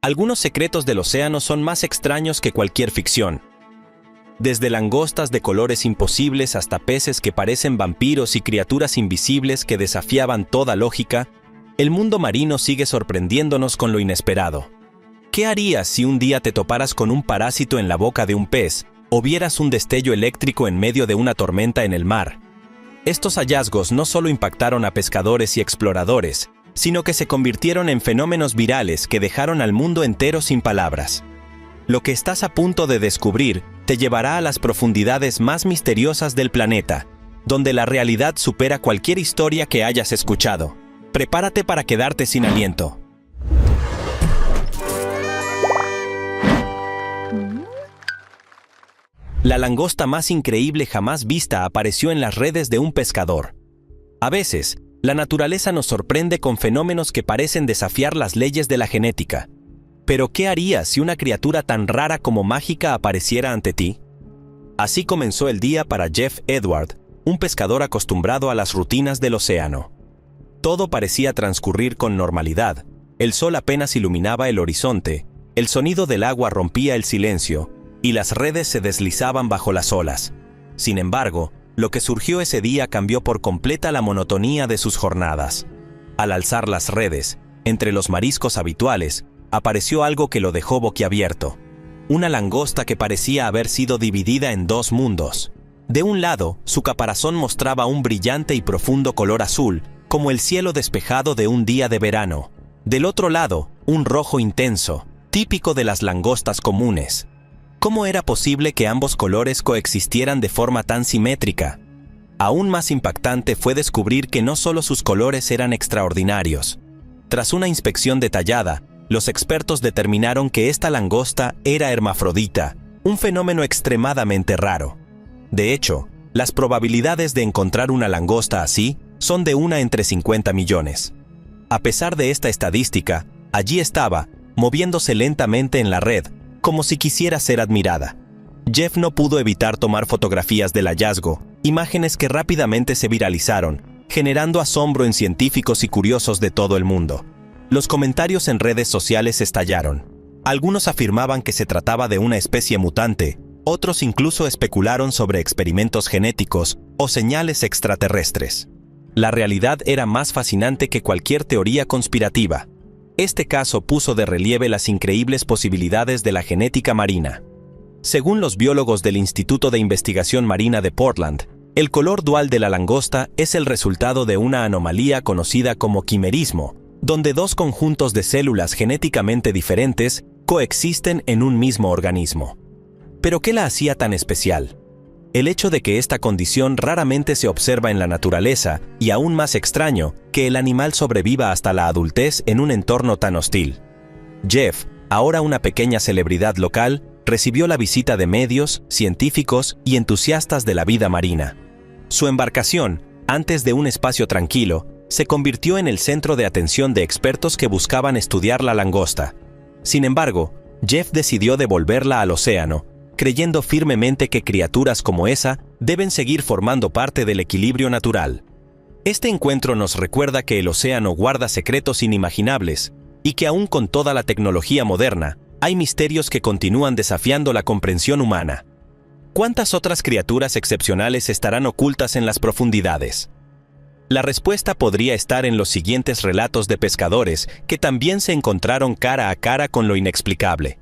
Algunos secretos del océano son más extraños que cualquier ficción. Desde langostas de colores imposibles hasta peces que parecen vampiros y criaturas invisibles que desafiaban toda lógica, el mundo marino sigue sorprendiéndonos con lo inesperado. ¿Qué harías si un día te toparas con un parásito en la boca de un pez o vieras un destello eléctrico en medio de una tormenta en el mar? Estos hallazgos no solo impactaron a pescadores y exploradores, sino que se convirtieron en fenómenos virales que dejaron al mundo entero sin palabras. Lo que estás a punto de descubrir te llevará a las profundidades más misteriosas del planeta, donde la realidad supera cualquier historia que hayas escuchado. Prepárate para quedarte sin aliento. La langosta más increíble jamás vista apareció en las redes de un pescador. A veces, la naturaleza nos sorprende con fenómenos que parecen desafiar las leyes de la genética. Pero ¿qué harías si una criatura tan rara como mágica apareciera ante ti? Así comenzó el día para Jeff Edward, un pescador acostumbrado a las rutinas del océano. Todo parecía transcurrir con normalidad, el sol apenas iluminaba el horizonte, el sonido del agua rompía el silencio, y las redes se deslizaban bajo las olas. Sin embargo, lo que surgió ese día cambió por completa la monotonía de sus jornadas. Al alzar las redes, entre los mariscos habituales, apareció algo que lo dejó boquiabierto. Una langosta que parecía haber sido dividida en dos mundos. De un lado, su caparazón mostraba un brillante y profundo color azul, como el cielo despejado de un día de verano. Del otro lado, un rojo intenso, típico de las langostas comunes. ¿Cómo era posible que ambos colores coexistieran de forma tan simétrica? Aún más impactante fue descubrir que no solo sus colores eran extraordinarios. Tras una inspección detallada, los expertos determinaron que esta langosta era hermafrodita, un fenómeno extremadamente raro. De hecho, las probabilidades de encontrar una langosta así son de 1 entre 50 millones. A pesar de esta estadística, allí estaba, moviéndose lentamente en la red, como si quisiera ser admirada. Jeff no pudo evitar tomar fotografías del hallazgo, imágenes que rápidamente se viralizaron, generando asombro en científicos y curiosos de todo el mundo. Los comentarios en redes sociales estallaron. Algunos afirmaban que se trataba de una especie mutante, otros incluso especularon sobre experimentos genéticos o señales extraterrestres. La realidad era más fascinante que cualquier teoría conspirativa. Este caso puso de relieve las increíbles posibilidades de la genética marina. Según los biólogos del Instituto de Investigación Marina de Portland, el color dual de la langosta es el resultado de una anomalía conocida como quimerismo, donde dos conjuntos de células genéticamente diferentes coexisten en un mismo organismo. ¿Pero qué la hacía tan especial? El hecho de que esta condición raramente se observa en la naturaleza y aún más extraño, que el animal sobreviva hasta la adultez en un entorno tan hostil. Jeff, ahora una pequeña celebridad local, recibió la visita de medios, científicos y entusiastas de la vida marina. Su embarcación, antes de un espacio tranquilo, se convirtió en el centro de atención de expertos que buscaban estudiar la langosta. Sin embargo, Jeff decidió devolverla al océano, creyendo firmemente que criaturas como esa deben seguir formando parte del equilibrio natural. Este encuentro nos recuerda que el océano guarda secretos inimaginables y que aún con toda la tecnología moderna, hay misterios que continúan desafiando la comprensión humana. ¿Cuántas otras criaturas excepcionales estarán ocultas en las profundidades? La respuesta podría estar en los siguientes relatos de pescadores que también se encontraron cara a cara con lo inexplicable.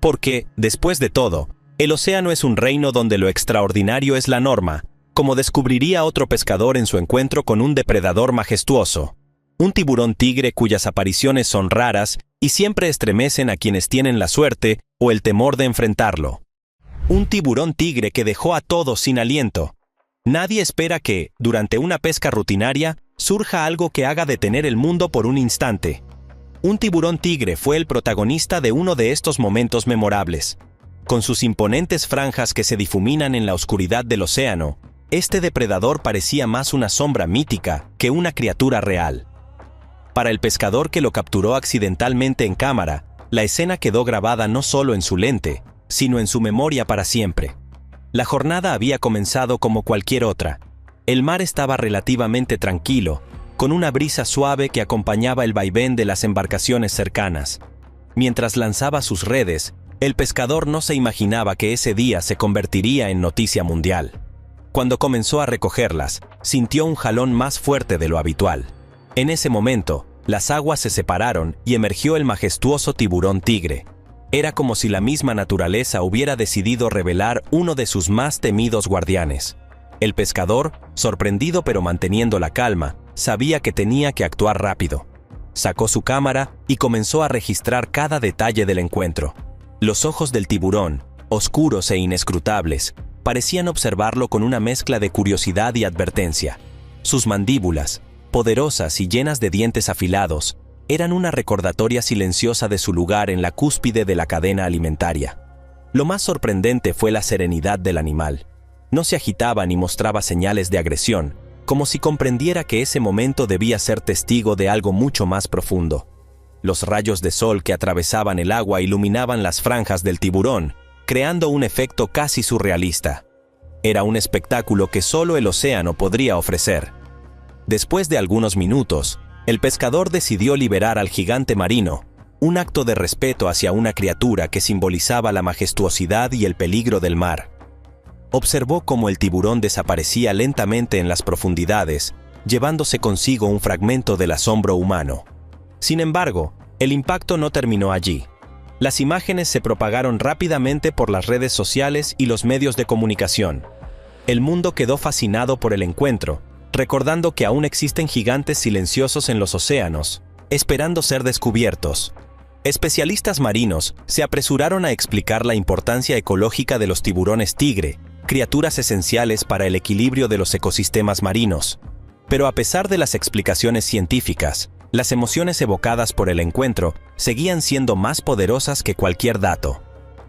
Porque, después de todo, el océano es un reino donde lo extraordinario es la norma, como descubriría otro pescador en su encuentro con un depredador majestuoso. Un tiburón tigre cuyas apariciones son raras y siempre estremecen a quienes tienen la suerte o el temor de enfrentarlo. Un tiburón tigre que dejó a todos sin aliento. Nadie espera que, durante una pesca rutinaria, surja algo que haga detener el mundo por un instante. Un tiburón tigre fue el protagonista de uno de estos momentos memorables. Con sus imponentes franjas que se difuminan en la oscuridad del océano, este depredador parecía más una sombra mítica que una criatura real. Para el pescador que lo capturó accidentalmente en cámara, la escena quedó grabada no solo en su lente, sino en su memoria para siempre. La jornada había comenzado como cualquier otra. El mar estaba relativamente tranquilo, con una brisa suave que acompañaba el vaivén de las embarcaciones cercanas. Mientras lanzaba sus redes, el pescador no se imaginaba que ese día se convertiría en noticia mundial. Cuando comenzó a recogerlas, sintió un jalón más fuerte de lo habitual. En ese momento, las aguas se separaron y emergió el majestuoso tiburón tigre. Era como si la misma naturaleza hubiera decidido revelar uno de sus más temidos guardianes. El pescador, sorprendido pero manteniendo la calma, sabía que tenía que actuar rápido. Sacó su cámara y comenzó a registrar cada detalle del encuentro. Los ojos del tiburón, oscuros e inescrutables, parecían observarlo con una mezcla de curiosidad y advertencia. Sus mandíbulas, poderosas y llenas de dientes afilados, eran una recordatoria silenciosa de su lugar en la cúspide de la cadena alimentaria. Lo más sorprendente fue la serenidad del animal. No se agitaba ni mostraba señales de agresión, como si comprendiera que ese momento debía ser testigo de algo mucho más profundo. Los rayos de sol que atravesaban el agua iluminaban las franjas del tiburón, creando un efecto casi surrealista. Era un espectáculo que solo el océano podría ofrecer. Después de algunos minutos, el pescador decidió liberar al gigante marino, un acto de respeto hacia una criatura que simbolizaba la majestuosidad y el peligro del mar. Observó cómo el tiburón desaparecía lentamente en las profundidades, llevándose consigo un fragmento del asombro humano. Sin embargo, el impacto no terminó allí. Las imágenes se propagaron rápidamente por las redes sociales y los medios de comunicación. El mundo quedó fascinado por el encuentro, recordando que aún existen gigantes silenciosos en los océanos, esperando ser descubiertos. Especialistas marinos se apresuraron a explicar la importancia ecológica de los tiburones tigre, criaturas esenciales para el equilibrio de los ecosistemas marinos. Pero a pesar de las explicaciones científicas, las emociones evocadas por el encuentro seguían siendo más poderosas que cualquier dato.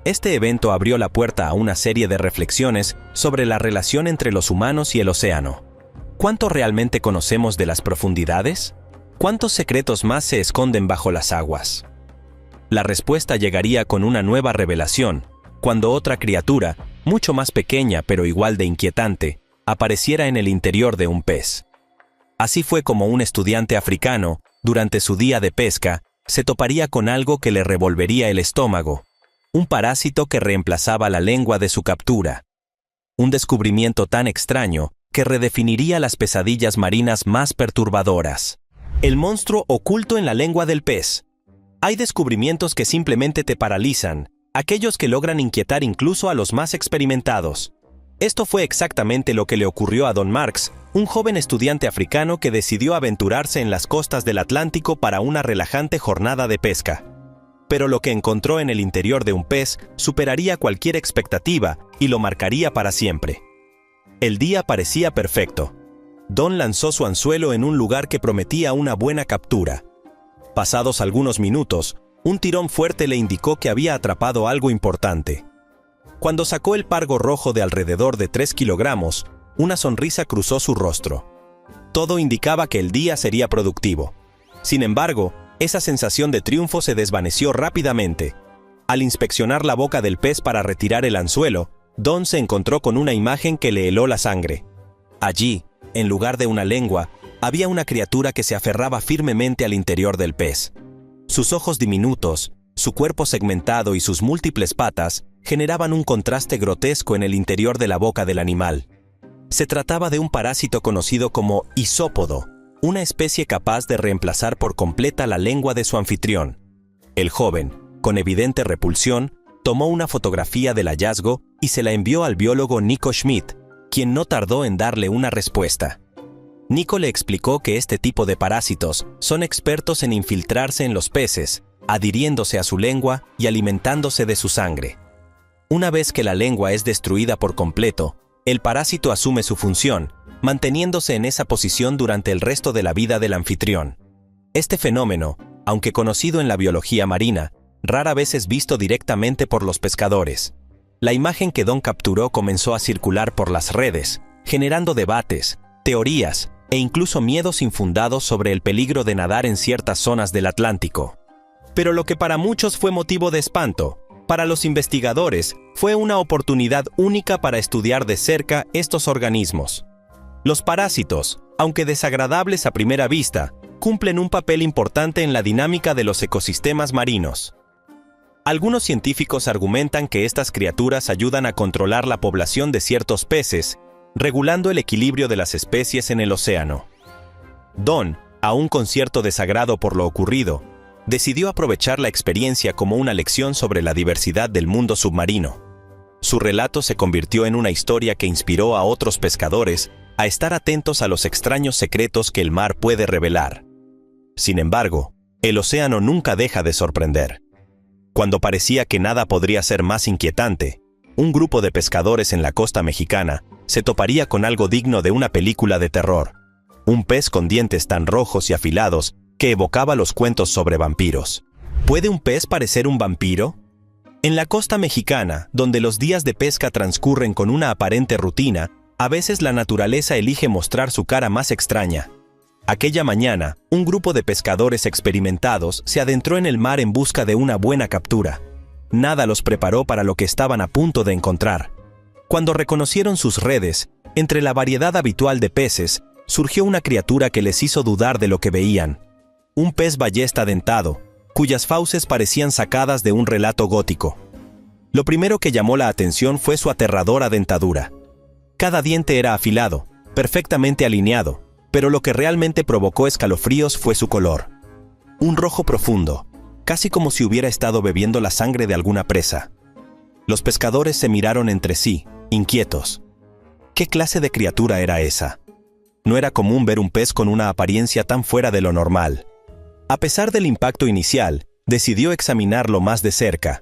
Este evento abrió la puerta a una serie de reflexiones sobre la relación entre los humanos y el océano. ¿Cuánto realmente conocemos de las profundidades? ¿Cuántos secretos más se esconden bajo las aguas? La respuesta llegaría con una nueva revelación, cuando otra criatura, mucho más pequeña pero igual de inquietante, apareciera en el interior de un pez. Así fue como un estudiante africano, durante su día de pesca, se toparía con algo que le revolvería el estómago, un parásito que reemplazaba la lengua de su captura. Un descubrimiento tan extraño que redefiniría las pesadillas marinas más perturbadoras. El monstruo oculto en la lengua del pez. Hay descubrimientos que simplemente te paralizan, aquellos que logran inquietar incluso a los más experimentados. Esto fue exactamente lo que le ocurrió a Don Marks, un joven estudiante africano que decidió aventurarse en las costas del Atlántico para una relajante jornada de pesca. Pero lo que encontró en el interior de un pez superaría cualquier expectativa y lo marcaría para siempre. El día parecía perfecto. Don lanzó su anzuelo en un lugar que prometía una buena captura. Pasados algunos minutos, un tirón fuerte le indicó que había atrapado algo importante. Cuando sacó el pargo rojo de alrededor de 3 kilogramos, una sonrisa cruzó su rostro. Todo indicaba que el día sería productivo. Sin embargo, esa sensación de triunfo se desvaneció rápidamente. Al inspeccionar la boca del pez para retirar el anzuelo, Don se encontró con una imagen que le heló la sangre. Allí, en lugar de una lengua, había una criatura que se aferraba firmemente al interior del pez. Sus ojos diminutos, su cuerpo segmentado y sus múltiples patas generaban un contraste grotesco en el interior de la boca del animal. Se trataba de un parásito conocido como isópodo, una especie capaz de reemplazar por completa la lengua de su anfitrión. El joven, con evidente repulsión, tomó una fotografía del hallazgo y se la envió al biólogo Nico Schmidt, quien no tardó en darle una respuesta. Nico le explicó que este tipo de parásitos son expertos en infiltrarse en los peces, adhiriéndose a su lengua y alimentándose de su sangre. Una vez que la lengua es destruida por completo, el parásito asume su función, manteniéndose en esa posición durante el resto de la vida del anfitrión. Este fenómeno, aunque conocido en la biología marina, rara vez es visto directamente por los pescadores. La imagen que Don capturó comenzó a circular por las redes, generando debates, teorías e incluso miedos infundados sobre el peligro de nadar en ciertas zonas del Atlántico. Pero lo que para muchos fue motivo de espanto, para los investigadores fue una oportunidad única para estudiar de cerca estos organismos. Los parásitos, aunque desagradables a primera vista, cumplen un papel importante en la dinámica de los ecosistemas marinos. Algunos científicos argumentan que estas criaturas ayudan a controlar la población de ciertos peces, regulando el equilibrio de las especies en el océano. Don, aún con cierto desagrado por lo ocurrido, decidió aprovechar la experiencia como una lección sobre la diversidad del mundo submarino. Su relato se convirtió en una historia que inspiró a otros pescadores a estar atentos a los extraños secretos que el mar puede revelar. Sin embargo, el océano nunca deja de sorprender. Cuando parecía que nada podría ser más inquietante, un grupo de pescadores en la costa mexicana se toparía con algo digno de una película de terror. Un pez con dientes tan rojos y afilados que evocaba los cuentos sobre vampiros. ¿Puede un pez parecer un vampiro? En la costa mexicana, donde los días de pesca transcurren con una aparente rutina, a veces la naturaleza elige mostrar su cara más extraña. Aquella mañana, un grupo de pescadores experimentados se adentró en el mar en busca de una buena captura. Nada los preparó para lo que estaban a punto de encontrar. Cuando reconocieron sus redes, entre la variedad habitual de peces, surgió una criatura que les hizo dudar de lo que veían. Un pez ballesta dentado, cuyas fauces parecían sacadas de un relato gótico. Lo primero que llamó la atención fue su aterradora dentadura. Cada diente era afilado, perfectamente alineado, pero lo que realmente provocó escalofríos fue su color. Un rojo profundo, casi como si hubiera estado bebiendo la sangre de alguna presa. Los pescadores se miraron entre sí, inquietos. ¿Qué clase de criatura era esa? No era común ver un pez con una apariencia tan fuera de lo normal. A pesar del impacto inicial, decidió examinarlo más de cerca.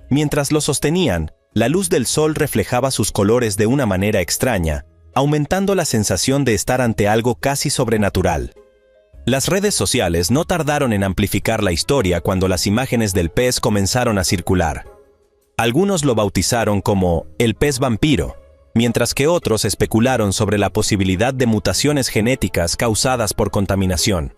Mientras lo sostenían, la luz del sol reflejaba sus colores de una manera extraña, aumentando la sensación de estar ante algo casi sobrenatural. Las redes sociales no tardaron en amplificar la historia cuando las imágenes del pez comenzaron a circular. Algunos lo bautizaron como el pez vampiro, mientras que otros especularon sobre la posibilidad de mutaciones genéticas causadas por contaminación.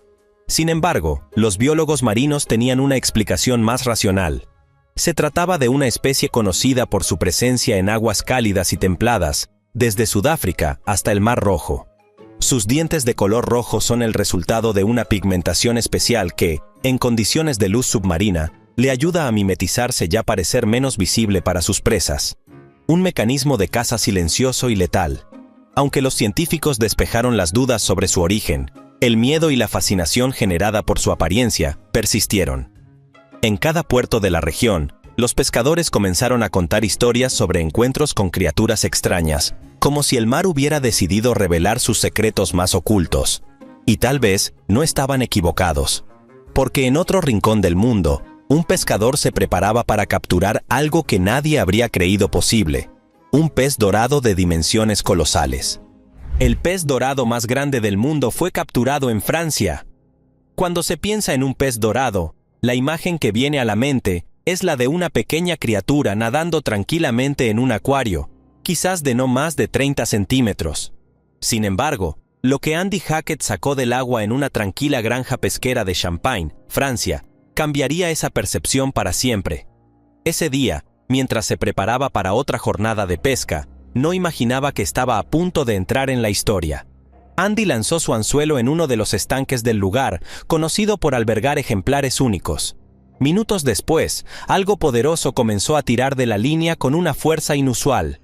Sin embargo, los biólogos marinos tenían una explicación más racional. Se trataba de una especie conocida por su presencia en aguas cálidas y templadas, desde Sudáfrica hasta el Mar Rojo. Sus dientes de color rojo son el resultado de una pigmentación especial que, en condiciones de luz submarina, le ayuda a mimetizarse y a parecer menos visible para sus presas. Un mecanismo de caza silencioso y letal. Aunque los científicos despejaron las dudas sobre su origen, el miedo y la fascinación generada por su apariencia persistieron. En cada puerto de la región, los pescadores comenzaron a contar historias sobre encuentros con criaturas extrañas, como si el mar hubiera decidido revelar sus secretos más ocultos. Y tal vez no estaban equivocados, porque en otro rincón del mundo, un pescador se preparaba para capturar algo que nadie habría creído posible, un pez dorado de dimensiones colosales. El pez dorado más grande del mundo fue capturado en Francia. Cuando se piensa en un pez dorado, la imagen que viene a la mente es la de una pequeña criatura nadando tranquilamente en un acuario, quizás de no más de 30 centímetros. Sin embargo, lo que Andy Hackett sacó del agua en una tranquila granja pesquera de Champagne, Francia, cambiaría esa percepción para siempre. Ese día, mientras se preparaba para otra jornada de pesca, no imaginaba que estaba a punto de entrar en la historia. Andy lanzó su anzuelo en uno de los estanques del lugar, conocido por albergar ejemplares únicos. Minutos después, algo poderoso comenzó a tirar de la línea con una fuerza inusual.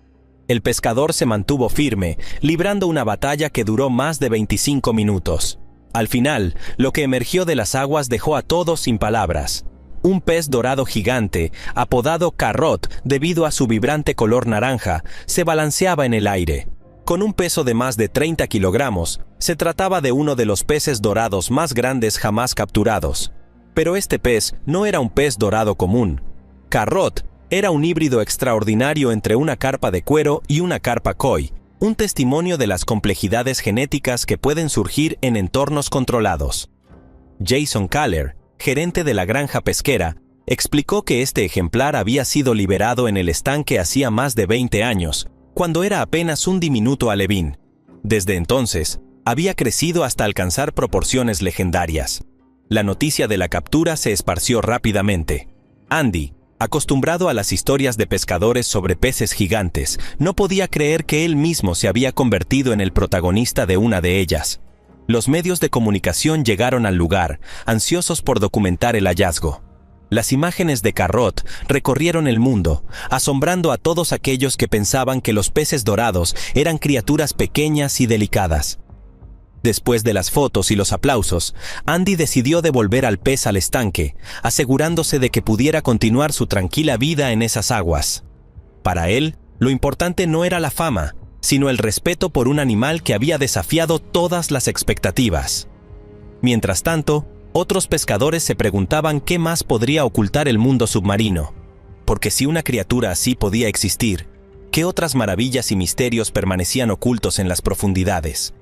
El pescador se mantuvo firme, librando una batalla que duró más de 25 minutos. Al final, lo que emergió de las aguas dejó a todos sin palabras. Un pez dorado gigante, apodado Carrot debido a su vibrante color naranja, se balanceaba en el aire. Con un peso de más de 30 kilogramos, se trataba de uno de los peces dorados más grandes jamás capturados. Pero este pez no era un pez dorado común. Carrot era un híbrido extraordinario entre una carpa de cuero y una carpa koi, un testimonio de las complejidades genéticas que pueden surgir en entornos controlados. Jason Kaller, gerente de la granja pesquera, explicó que este ejemplar había sido liberado en el estanque hacía más de 20 años, cuando era apenas un diminuto alevín. Desde entonces, había crecido hasta alcanzar proporciones legendarias. La noticia de la captura se esparció rápidamente. Andy, acostumbrado a las historias de pescadores sobre peces gigantes, no podía creer que él mismo se había convertido en el protagonista de una de ellas. Los medios de comunicación llegaron al lugar, ansiosos por documentar el hallazgo. Las imágenes de Carrot recorrieron el mundo, asombrando a todos aquellos que pensaban que los peces dorados eran criaturas pequeñas y delicadas. Después de las fotos y los aplausos, Andy decidió devolver al pez al estanque, asegurándose de que pudiera continuar su tranquila vida en esas aguas. Para él, lo importante no era la fama, sino el respeto por un animal que había desafiado todas las expectativas. Mientras tanto, otros pescadores se preguntaban qué más podría ocultar el mundo submarino. Porque si una criatura así podía existir, ¿qué otras maravillas y misterios permanecían ocultos en las profundidades?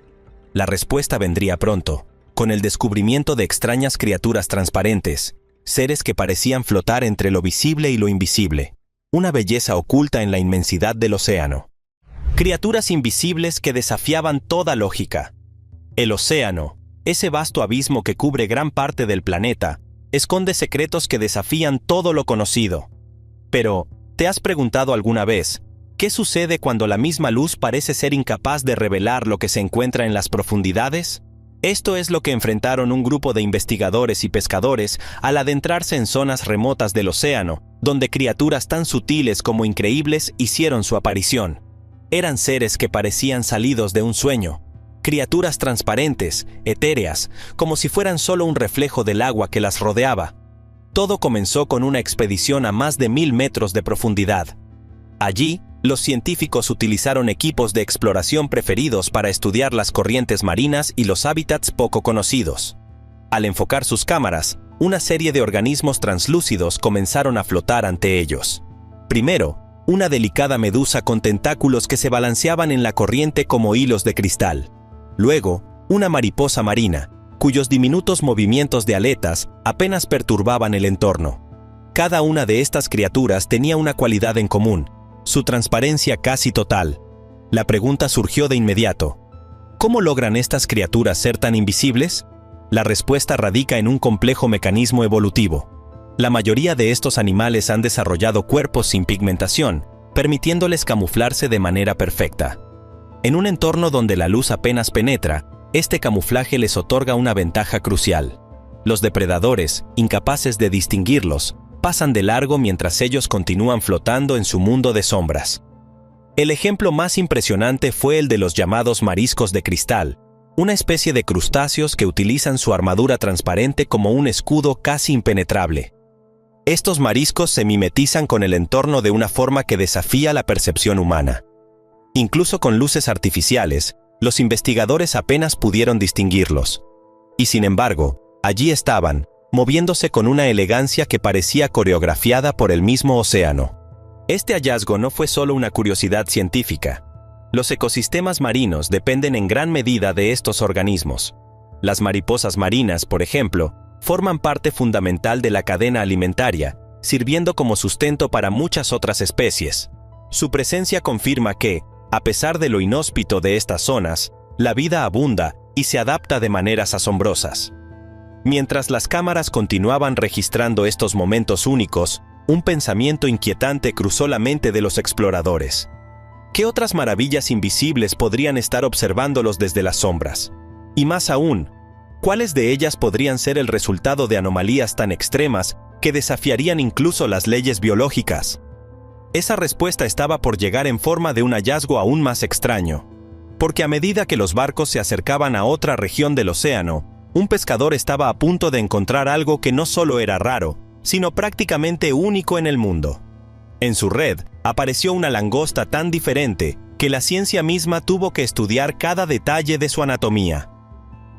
La respuesta vendría pronto, con el descubrimiento de extrañas criaturas transparentes, seres que parecían flotar entre lo visible y lo invisible, una belleza oculta en la inmensidad del océano. Criaturas invisibles que desafiaban toda lógica. El océano, ese vasto abismo que cubre gran parte del planeta, esconde secretos que desafían todo lo conocido. Pero, ¿te has preguntado alguna vez qué sucede cuando la misma luz parece ser incapaz de revelar lo que se encuentra en las profundidades? Esto es lo que enfrentaron un grupo de investigadores y pescadores al adentrarse en zonas remotas del océano, donde criaturas tan sutiles como increíbles hicieron su aparición. Eran seres que parecían salidos de un sueño. Criaturas transparentes, etéreas, como si fueran solo un reflejo del agua que las rodeaba. Todo comenzó con una expedición a más de 1000 metros de profundidad. Allí, los científicos utilizaron equipos de exploración preferidos para estudiar las corrientes marinas y los hábitats poco conocidos. Al enfocar sus cámaras, una serie de organismos translúcidos comenzaron a flotar ante ellos. Primero, una delicada medusa con tentáculos que se balanceaban en la corriente como hilos de cristal. Luego, una mariposa marina, cuyos diminutos movimientos de aletas apenas perturbaban el entorno. Cada una de estas criaturas tenía una cualidad en común: su transparencia casi total. La pregunta surgió de inmediato: ¿cómo logran estas criaturas ser tan invisibles? La respuesta radica en un complejo mecanismo evolutivo. La mayoría de estos animales han desarrollado cuerpos sin pigmentación, permitiéndoles camuflarse de manera perfecta. En un entorno donde la luz apenas penetra, este camuflaje les otorga una ventaja crucial. Los depredadores, incapaces de distinguirlos, pasan de largo mientras ellos continúan flotando en su mundo de sombras. El ejemplo más impresionante fue el de los llamados mariscos de cristal, una especie de crustáceos que utilizan su armadura transparente como un escudo casi impenetrable. Estos mariscos se mimetizan con el entorno de una forma que desafía la percepción humana. Incluso con luces artificiales, los investigadores apenas pudieron distinguirlos. Y sin embargo, allí estaban, moviéndose con una elegancia que parecía coreografiada por el mismo océano. Este hallazgo no fue solo una curiosidad científica. Los ecosistemas marinos dependen en gran medida de estos organismos. Las mariposas marinas, por ejemplo, forman parte fundamental de la cadena alimentaria, sirviendo como sustento para muchas otras especies. Su presencia confirma que, a pesar de lo inhóspito de estas zonas, la vida abunda y se adapta de maneras asombrosas. Mientras las cámaras continuaban registrando estos momentos únicos, un pensamiento inquietante cruzó la mente de los exploradores. ¿Qué otras maravillas invisibles podrían estar observándolos desde las sombras? Y más aún, ¿cuáles de ellas podrían ser el resultado de anomalías tan extremas que desafiarían incluso las leyes biológicas? Esa respuesta estaba por llegar en forma de un hallazgo aún más extraño. Porque a medida que los barcos se acercaban a otra región del océano, un pescador estaba a punto de encontrar algo que no solo era raro, sino prácticamente único en el mundo. En su red apareció una langosta tan diferente que la ciencia misma tuvo que estudiar cada detalle de su anatomía.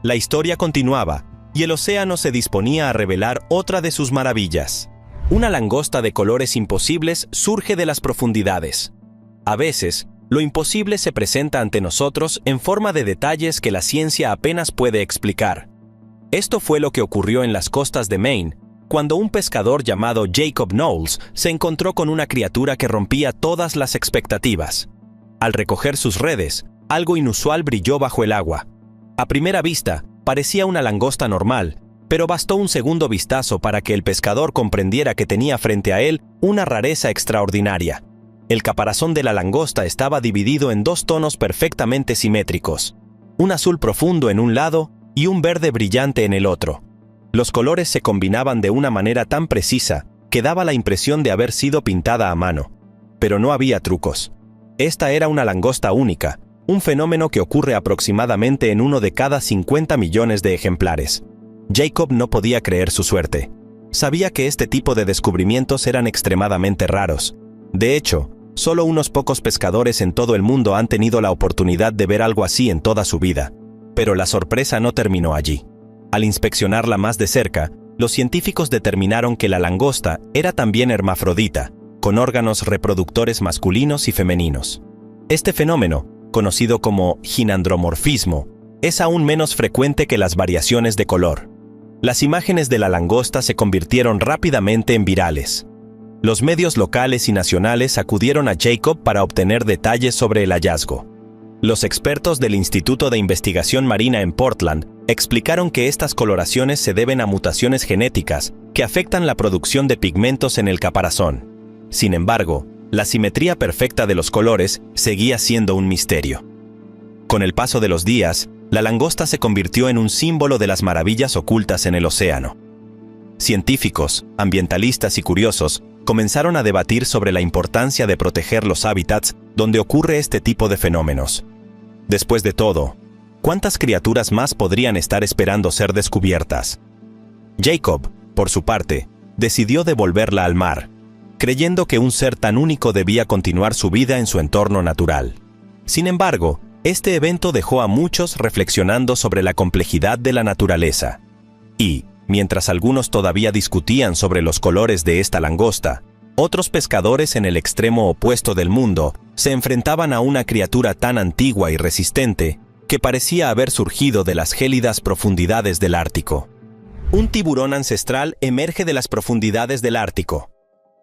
La historia continuaba, y el océano se disponía a revelar otra de sus maravillas. Una langosta de colores imposibles surge de las profundidades. A veces, lo imposible se presenta ante nosotros en forma de detalles que la ciencia apenas puede explicar. Esto fue lo que ocurrió en las costas de Maine, cuando un pescador llamado Jacob Knowles se encontró con una criatura que rompía todas las expectativas. Al recoger sus redes, algo inusual brilló bajo el agua. A primera vista, parecía una langosta normal, pero bastó un segundo vistazo para que el pescador comprendiera que tenía frente a él una rareza extraordinaria. El caparazón de la langosta estaba dividido en dos tonos perfectamente simétricos, un azul profundo en un lado y un verde brillante en el otro. Los colores se combinaban de una manera tan precisa que daba la impresión de haber sido pintada a mano. Pero no había trucos. Esta era una langosta única, un fenómeno que ocurre aproximadamente en uno de cada 50 millones de ejemplares. Jacob no podía creer su suerte. Sabía que este tipo de descubrimientos eran extremadamente raros. De hecho, solo unos pocos pescadores en todo el mundo han tenido la oportunidad de ver algo así en toda su vida. Pero la sorpresa no terminó allí. Al inspeccionarla más de cerca, los científicos determinaron que la langosta era también hermafrodita, con órganos reproductores masculinos y femeninos. Este fenómeno, conocido como ginandromorfismo, es aún menos frecuente que las variaciones de color. Las imágenes de la langosta se convirtieron rápidamente en virales. Los medios locales y nacionales acudieron a Jacob para obtener detalles sobre el hallazgo. Los expertos del Instituto de Investigación Marina en Portland explicaron que estas coloraciones se deben a mutaciones genéticas que afectan la producción de pigmentos en el caparazón. Sin embargo, la simetría perfecta de los colores seguía siendo un misterio. Con el paso de los días, la langosta se convirtió en un símbolo de las maravillas ocultas en el océano. Científicos, ambientalistas y curiosos comenzaron a debatir sobre la importancia de proteger los hábitats donde ocurre este tipo de fenómenos. Después de todo, ¿cuántas criaturas más podrían estar esperando ser descubiertas? Jacob, por su parte, decidió devolverla al mar, creyendo que un ser tan único debía continuar su vida en su entorno natural. Sin embargo, este evento dejó a muchos reflexionando sobre la complejidad de la naturaleza. Y, mientras algunos todavía discutían sobre los colores de esta langosta, otros pescadores en el extremo opuesto del mundo se enfrentaban a una criatura tan antigua y resistente que parecía haber surgido de las gélidas profundidades del Ártico. Un tiburón ancestral emerge de las profundidades del Ártico.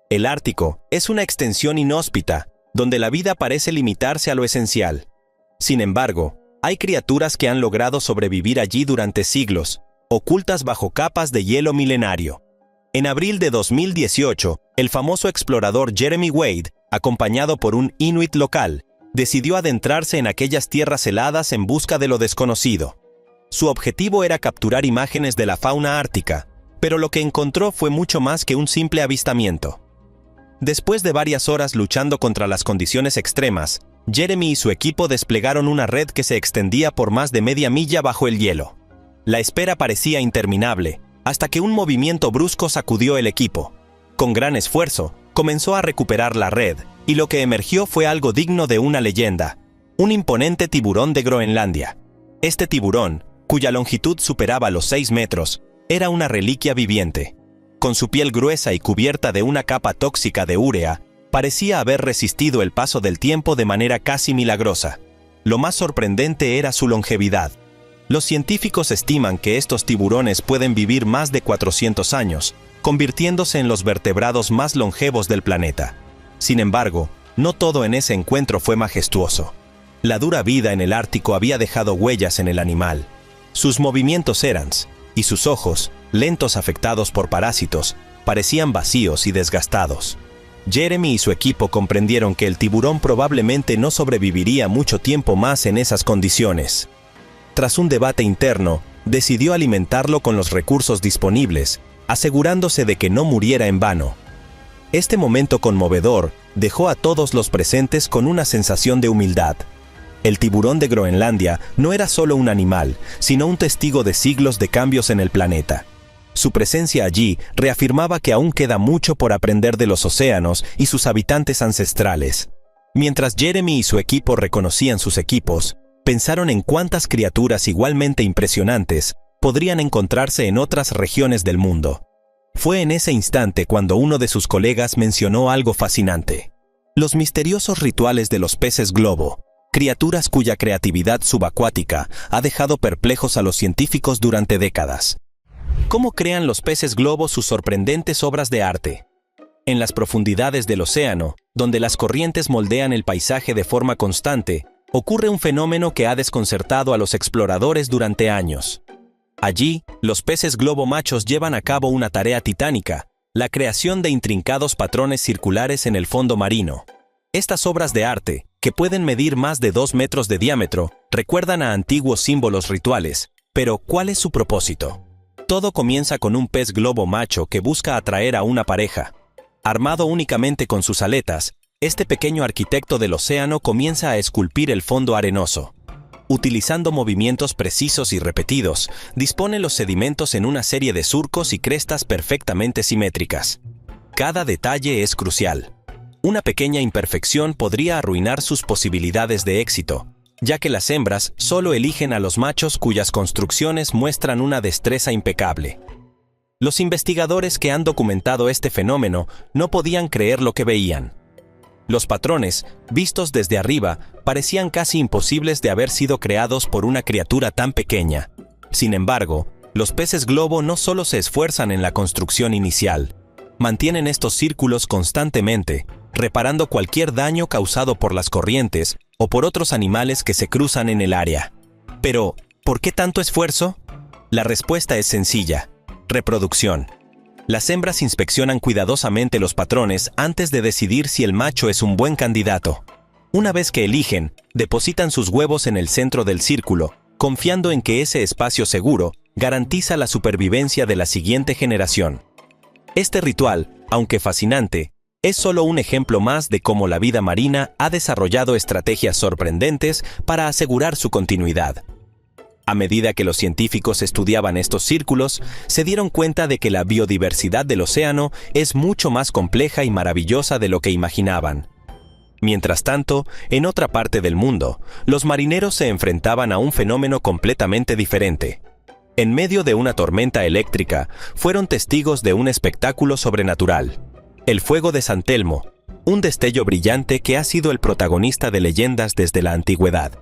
El Ártico es una extensión inhóspita, donde la vida parece limitarse a lo esencial. Sin embargo, hay criaturas que han logrado sobrevivir allí durante siglos, ocultas bajo capas de hielo milenario. En abril de 2018, el famoso explorador Jeremy Wade, acompañado por un inuit local, decidió adentrarse en aquellas tierras heladas en busca de lo desconocido. Su objetivo era capturar imágenes de la fauna ártica, pero lo que encontró fue mucho más que un simple avistamiento. Después de varias horas luchando contra las condiciones extremas, Jeremy y su equipo desplegaron una red que se extendía por más de media milla bajo el hielo. La espera parecía interminable, hasta que un movimiento brusco sacudió el equipo. Con gran esfuerzo, comenzó a recuperar la red, y lo que emergió fue algo digno de una leyenda: un imponente tiburón de Groenlandia. Este tiburón, cuya longitud superaba los 6 metros, era una reliquia viviente. Con su piel gruesa y cubierta de una capa tóxica de úrea, parecía haber resistido el paso del tiempo de manera casi milagrosa. Lo más sorprendente era su longevidad. Los científicos estiman que estos tiburones pueden vivir más de 400 años, convirtiéndose en los vertebrados más longevos del planeta. Sin embargo, no todo en ese encuentro fue majestuoso. La dura vida en el Ártico había dejado huellas en el animal. Sus movimientos errantes y sus ojos, lentos afectados por parásitos, parecían vacíos y desgastados. Jeremy y su equipo comprendieron que el tiburón probablemente no sobreviviría mucho tiempo más en esas condiciones. Tras un debate interno, decidió alimentarlo con los recursos disponibles, asegurándose de que no muriera en vano. Este momento conmovedor dejó a todos los presentes con una sensación de humildad. El tiburón de Groenlandia no era solo un animal, sino un testigo de siglos de cambios en el planeta. Su presencia allí reafirmaba que aún queda mucho por aprender de los océanos y sus habitantes ancestrales. Mientras Jeremy y su equipo reconocían sus equipos, pensaron en cuántas criaturas igualmente impresionantes podrían encontrarse en otras regiones del mundo. Fue en ese instante cuando uno de sus colegas mencionó algo fascinante: los misteriosos rituales de los peces globo, criaturas cuya creatividad subacuática ha dejado perplejos a los científicos durante décadas. ¿Cómo crean los peces globo sus sorprendentes obras de arte? En las profundidades del océano, donde las corrientes moldean el paisaje de forma constante, ocurre un fenómeno que ha desconcertado a los exploradores durante años. Allí, los peces globo machos llevan a cabo una tarea titánica: la creación de intrincados patrones circulares en el fondo marino. Estas obras de arte, que pueden medir más de 2 metros de diámetro, recuerdan a antiguos símbolos rituales. Pero, ¿cuál es su propósito? Todo comienza con un pez globo macho que busca atraer a una pareja. Armado únicamente con sus aletas, este pequeño arquitecto del océano comienza a esculpir el fondo arenoso. Utilizando movimientos precisos y repetidos, dispone los sedimentos en una serie de surcos y crestas perfectamente simétricas. Cada detalle es crucial. Una pequeña imperfección podría arruinar sus posibilidades de éxito, ya que las hembras solo eligen a los machos cuyas construcciones muestran una destreza impecable. Los investigadores que han documentado este fenómeno no podían creer lo que veían. Los patrones, vistos desde arriba, parecían casi imposibles de haber sido creados por una criatura tan pequeña. Sin embargo, los peces globo no solo se esfuerzan en la construcción inicial, mantienen estos círculos constantemente, reparando cualquier daño causado por las corrientes o por otros animales que se cruzan en el área. Pero, ¿por qué tanto esfuerzo? La respuesta es sencilla: reproducción. Las hembras inspeccionan cuidadosamente los patrones antes de decidir si el macho es un buen candidato. Una vez que eligen, depositan sus huevos en el centro del círculo, confiando en que ese espacio seguro garantiza la supervivencia de la siguiente generación. Este ritual, aunque fascinante, es solo un ejemplo más de cómo la vida marina ha desarrollado estrategias sorprendentes para asegurar su continuidad. A medida que los científicos estudiaban estos círculos, se dieron cuenta de que la biodiversidad del océano es mucho más compleja y maravillosa de lo que imaginaban. Mientras tanto, en otra parte del mundo, los marineros se enfrentaban a un fenómeno completamente diferente. En medio de una tormenta eléctrica, fueron testigos de un espectáculo sobrenatural: el fuego de San Telmo, un destello brillante que ha sido el protagonista de leyendas desde la antigüedad.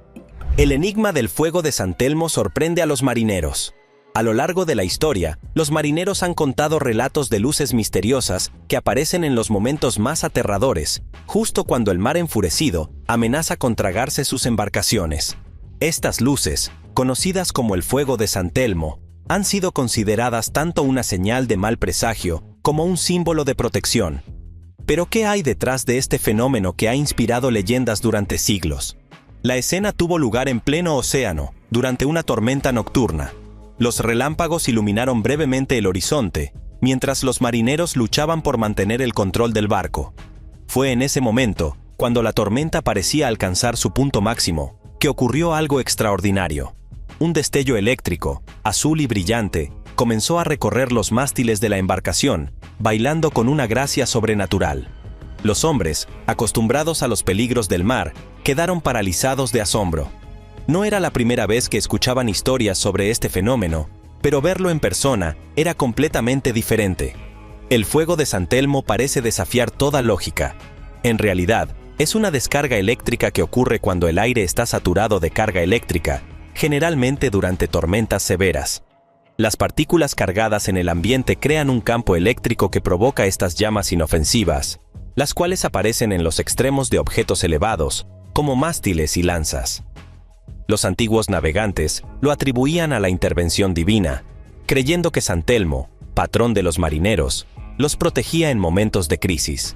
El enigma del fuego de San Telmo sorprende a los marineros. A lo largo de la historia, los marineros han contado relatos de luces misteriosas que aparecen en los momentos más aterradores, justo cuando el mar enfurecido amenaza con tragarse sus embarcaciones. Estas luces, conocidas como el fuego de San Telmo, han sido consideradas tanto una señal de mal presagio como un símbolo de protección. Pero ¿qué hay detrás de este fenómeno que ha inspirado leyendas durante siglos? La escena tuvo lugar en pleno océano, durante una tormenta nocturna. Los relámpagos iluminaron brevemente el horizonte, mientras los marineros luchaban por mantener el control del barco. Fue en ese momento, cuando la tormenta parecía alcanzar su punto máximo, que ocurrió algo extraordinario. Un destello eléctrico, azul y brillante, comenzó a recorrer los mástiles de la embarcación, bailando con una gracia sobrenatural. Los hombres, acostumbrados a los peligros del mar, quedaron paralizados de asombro. No era la primera vez que escuchaban historias sobre este fenómeno, pero verlo en persona era completamente diferente. El fuego de San Telmo parece desafiar toda lógica. En realidad, es una descarga eléctrica que ocurre cuando el aire está saturado de carga eléctrica, generalmente durante tormentas severas. Las partículas cargadas en el ambiente crean un campo eléctrico que provoca estas llamas inofensivas, las cuales aparecen en los extremos de objetos elevados, como mástiles y lanzas. Los antiguos navegantes lo atribuían a la intervención divina, creyendo que San Telmo, patrón de los marineros, los protegía en momentos de crisis.